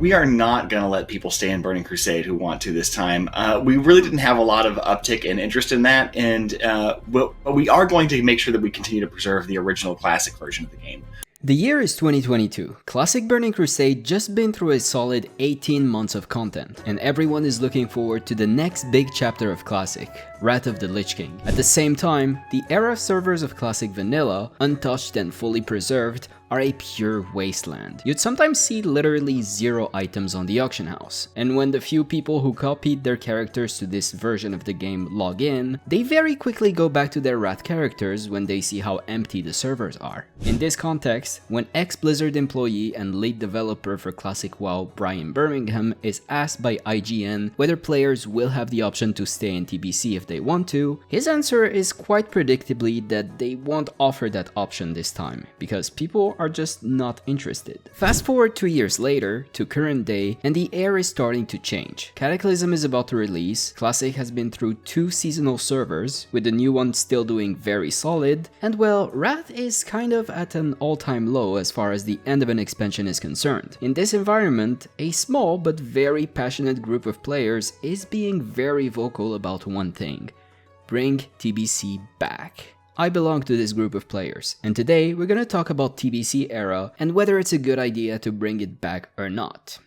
we are not going to let people stay in Burning Crusade who want to this time. We really didn't have a lot of uptick and interest in that, and but we are going to make sure that we continue to preserve the original classic version of the game. The year is 2022. Classic Burning Crusade just been through a solid 18 months of content, and everyone is looking forward to the next big chapter of Classic, Wrath of the Lich King. At the same time, the era servers of Classic Vanilla, untouched and fully preserved, are a pure wasteland. You'd sometimes see literally 0 items on the auction house, and when the few people who copied their characters to this version of the game log in, they very quickly go back to their Wrath characters when they see how empty the servers are. In this context, when ex-Blizzard employee and lead developer for Classic WoW Brian Birmingham is asked by IGN whether players will have the option to stay in TBC if they want to, his answer is quite predictably that they won't offer that option this time, because people are just not interested. Fast forward 2 years later, to current day, and the air is starting to change. Cataclysm is about to release, Classic has been through 2 seasonal servers, with the new one still doing very solid, and well, Wrath is kind of at an all-time low as far as the end of an expansion is concerned. In this environment, a small but very passionate group of players is being very vocal about one thing: bring TBC back. I belong to this group of players, and today we're gonna talk about TBC Era and whether it's a good idea to bring it back or not.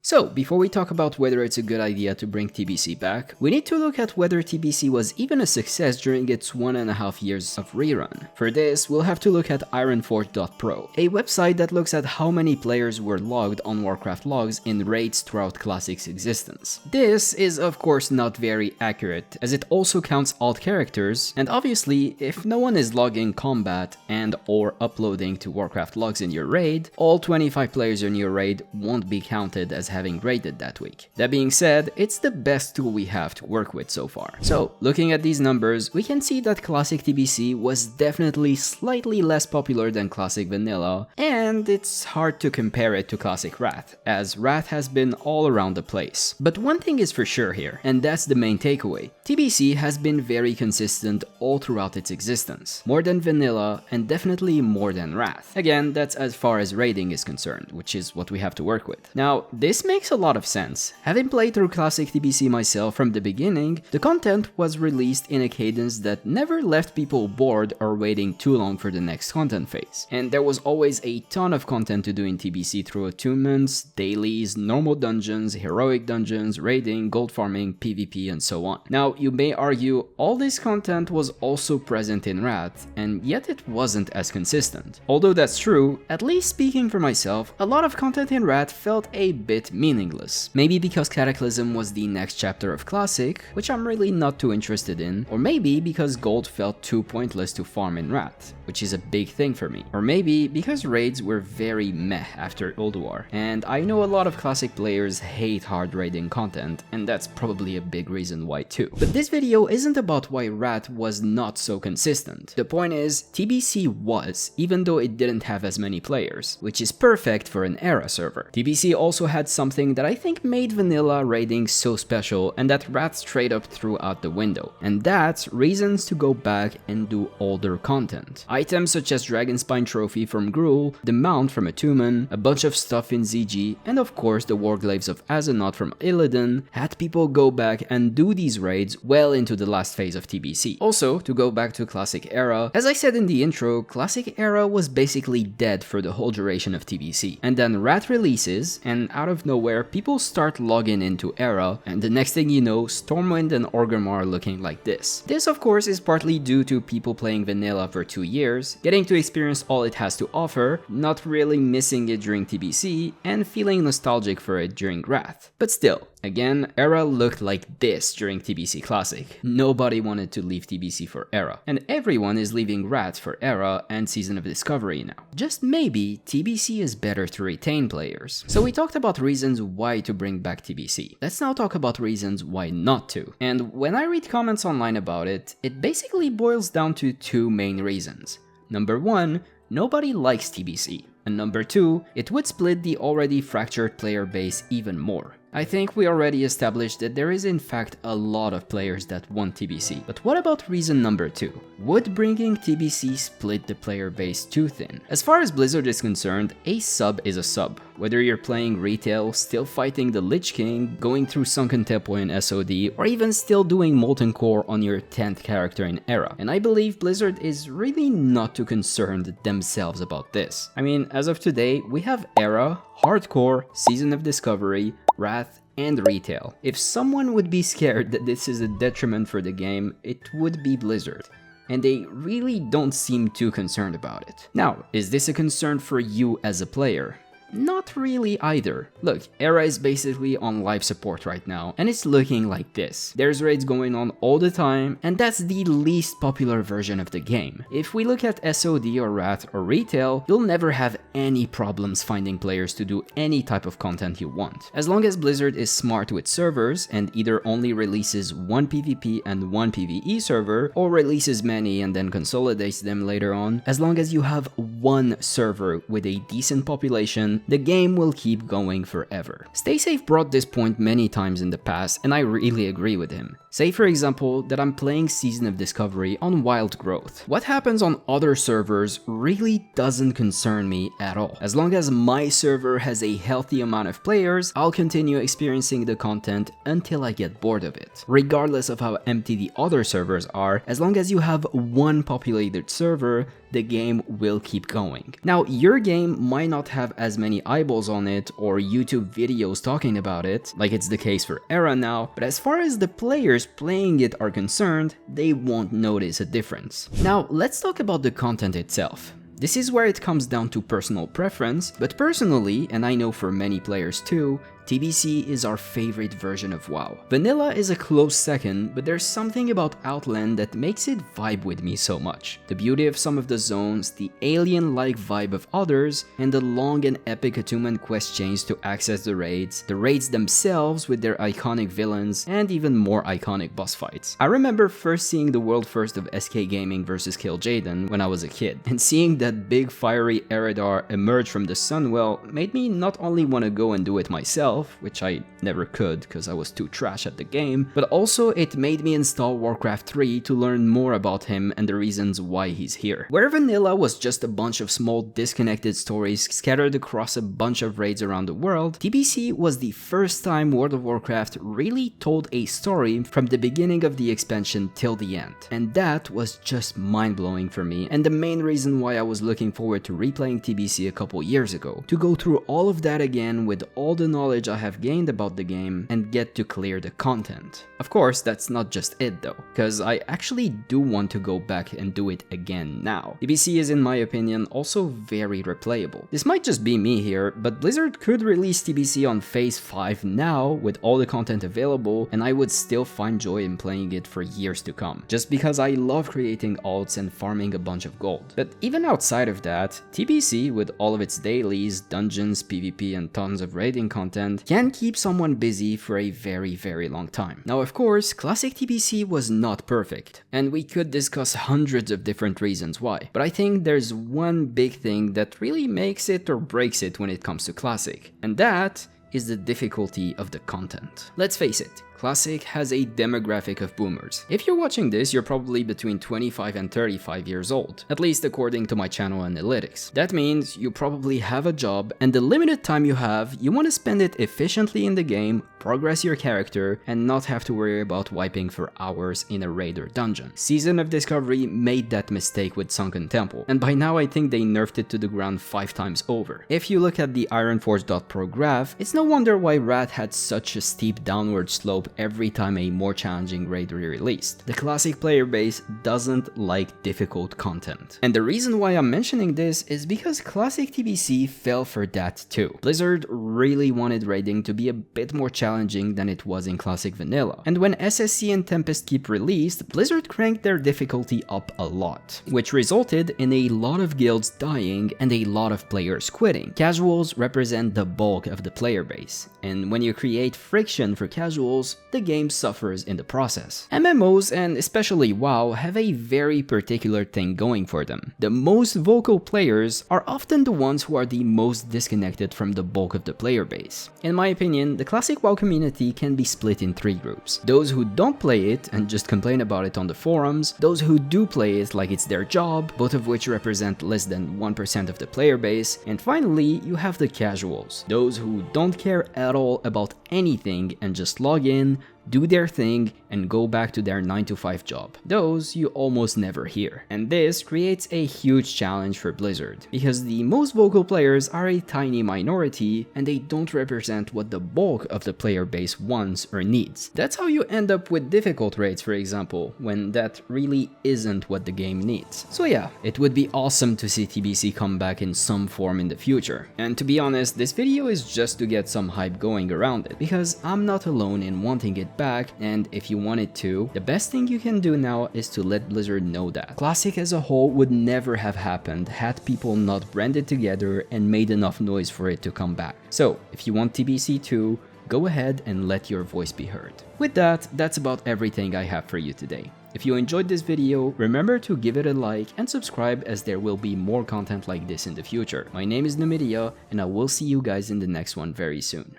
So, before we talk about whether it's a good idea to bring TBC back, we need to look at whether TBC was even a success during its 1.5 years of rerun. For this, we'll have to look at ironforge.pro, a website that looks at how many players were logged on Warcraft logs in raids throughout Classic's existence. This is of course not very accurate, as it also counts alt characters, and obviously, if no one is logging combat and or uploading to Warcraft logs in your raid, all 25 players in your raid won't be counted as having raided that week. That being said, it's the best tool we have to work with so far. So, looking at these numbers, we can see that Classic TBC was definitely slightly less popular than Classic Vanilla, and it's hard to compare it to Classic Wrath, as Wrath has been all around the place. But one thing is for sure here, and that's the main takeaway. TBC has been very consistent all throughout its existence, more than Vanilla, and definitely more than Wrath. Again, that's as far as raiding is concerned, which is what we have to work with. Now, this makes a lot of sense. Having played through Classic TBC myself from the beginning, the content was released in a cadence that never left people bored or waiting too long for the next content phase. And there was always a ton of content to do in TBC through attunements, dailies, normal dungeons, heroic dungeons, raiding, gold farming, PvP, and so on. Now, you may argue all this content was also present in Wrath, and yet it wasn't as consistent. Although that's true, at least speaking for myself, a lot of content in Wrath felt a bit meaningless. Maybe because Cataclysm was the next chapter of Classic, which I'm really not too interested in, or maybe because gold felt too pointless to farm in Wrath, which is a big thing for me. Or maybe because raids were very meh after Ulduar, and I know a lot of Classic players hate hard raiding content, and that's probably a big reason why too. But this video isn't about why Wrath was not so consistent. The point is, TBC was, even though it didn't have as many players, which is perfect for an era server. TBC also had something that I think made vanilla raiding so special and that Wrath straight up threw out the window, and that's reasons to go back and do older content. Items such as Dragonspine Trophy from Gruul, the Mount from Atumen, a bunch of stuff in ZG, and of course the Warglaives of Azeroth from Illidan had people go back and do these raids well into the last phase of TBC. Also, to go back to Classic Era, as I said in the intro, Classic Era was basically dead for the whole duration of TBC, and then Wrath releases, and out of nowhere people start logging into Era, and the next thing you know, Stormwind and Orgrimmar are looking like this. This of course is partly due to people playing vanilla for 2 years, getting to experience all it has to offer, not really missing it during TBC, and feeling nostalgic for it during Wrath. But still, again, Era looked like this during TBC Classic. Nobody wanted to leave TBC for Era, and everyone is leaving Wrath for Era and Season of Discovery now. Just maybe TBC is better to retain players. So we talked about reasons why to bring back TBC. Let's now talk about reasons why not to. And when I read comments online about it, it basically boils down to 2 main reasons. Number 1, nobody likes TBC. And number 2, it would split the already fractured player base even more. I think we already established that there is in fact a lot of players that want TBC. But what about reason number 2? Would bringing TBC split the player base too thin? As far as Blizzard is concerned, a sub is a sub. Whether you're playing retail, still fighting the Lich King, going through Sunken Temple in SOD, or even still doing Molten Core on your 10th character in Era. And I believe Blizzard is really not too concerned themselves about this. I mean, as of today, we have Era, Hardcore, Season of Discovery, Wrath, and Retail. If someone would be scared that this is a detriment for the game, it would be Blizzard. And they really don't seem too concerned about it. Now, is this a concern for you as a player? Not really either. Look, Era is basically on life support right now, and it's looking like this. There's raids going on all the time, and that's the least popular version of the game. If we look at SOD or Wrath or Retail, you'll never have any problems finding players to do any type of content you want. As long as Blizzard is smart with servers and either only releases one PvP and one PvE server, or releases many and then consolidates them later on, as long as you have one server with a decent population, the game will keep going forever. StaySafe brought this point many times in the past, and I really agree with him. Say for example that I'm playing Season of Discovery on Wild Growth. What happens on other servers really doesn't concern me at all. As long as my server has a healthy amount of players, I'll continue experiencing the content until I get bored of it. Regardless of how empty the other servers are, as long as you have one populated server, the game will keep going. Now, your game might not have as many eyeballs on it or YouTube videos talking about it, like it's the case for Era now, but as far as the players playing it are concerned, they won't notice a difference. Now, let's talk about the content itself. This is where it comes down to personal preference, but personally, and I know for many players too, TBC is our favorite version of WoW. Vanilla is a close second, but there's something about Outland that makes it vibe with me so much. The beauty of some of the zones, the alien-like vibe of others, and the long and epic attunement quest chains to access the raids themselves with their iconic villains, and even more iconic boss fights. I remember first seeing the world first of SK Gaming vs Kil'jaeden when I was a kid, and seeing that big fiery Eredar emerge from the Sunwell made me not only want to go and do it myself, which I never could because I was too trash at the game, but also it made me install Warcraft 3 to learn more about him and the reasons why he's here. Where Vanilla was just a bunch of small disconnected stories scattered across a bunch of raids around the world, TBC was the first time World of Warcraft really told a story from the beginning of the expansion till the end. And that was just mind-blowing for me, and the main reason why I was looking forward to replaying TBC a couple years ago, to go through all of that again with all the knowledge I have gained about the game and get to clear the content. Of course, that's not just it though, because I actually do want to go back and do it again now. TBC is in my opinion also very replayable. This might just be me here, but Blizzard could release TBC on Phase 5 now with all the content available, and I would still find joy in playing it for years to come, just because I love creating alts and farming a bunch of gold. But even outside of that, TBC with all of its dailies, dungeons, PvP and tons of raiding content can keep someone busy for a very long time. Now of course, classic TBC was not perfect, and we could discuss hundreds of different reasons why, but I think there's one big thing that really makes it or breaks it when it comes to classic, and that is the difficulty of the content. Let's face it, Classic has a demographic of boomers. If you're watching this, you're probably between 25 and 35 years old, at least according to my channel analytics. That means you probably have a job, and the limited time you have, you want to spend it efficiently in the game, progress your character, and not have to worry about wiping for hours in a raid or dungeon. Season of Discovery made that mistake with Sunken Temple, and by now I think they nerfed it to the ground 5 times over. If you look at the Ironforge.pro graph, it's no wonder why Wrath had such a steep downward slope every time a more challenging raid re-released. The classic player base doesn't like difficult content. And the reason why I'm mentioning this is because classic TBC fell for that too. Blizzard really wanted raiding to be a bit more challenging than it was in classic vanilla. And when SSC and Tempest Keep released, Blizzard cranked their difficulty up a lot, which resulted in a lot of guilds dying and a lot of players quitting. Casuals represent the bulk of the player base, and when you create friction for casuals, MMOs, the game suffers in the process. MMOs, and especially WoW, have a very particular thing going for them. The most vocal players are often the ones who are the most disconnected from the bulk of the player base. In my opinion, the classic WoW community can be split in 3 groups. Those who don't play it and just complain about it on the forums, those who do play it like it's their job, both of which represent less than 1% of the player base, and finally, you have the casuals, those who don't care at all about anything and just log in, do their thing, and go back to their 9-to-5 job. Those you almost never hear. And this creates a huge challenge for Blizzard, because the most vocal players are a tiny minority and they don't represent what the bulk of the player base wants or needs. That's how you end up with difficult raids, for example, when that really isn't what the game needs. So yeah, it would be awesome to see TBC come back in some form in the future. And to be honest, this video is just to get some hype going around it, because I'm not alone in wanting it back, and if you wanted to, the best thing you can do now is to let Blizzard know that Classic as a whole would never have happened had people not branded together and made enough noise for it to come back. So if you want TBC 2, go ahead and let your voice be heard. With that, that's about everything I have for you today. If you enjoyed this video, remember to give it a like and subscribe, as there will be more content like this in the future. My name is Numidia, and I will see you guys in the next one very soon.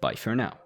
Bye for now.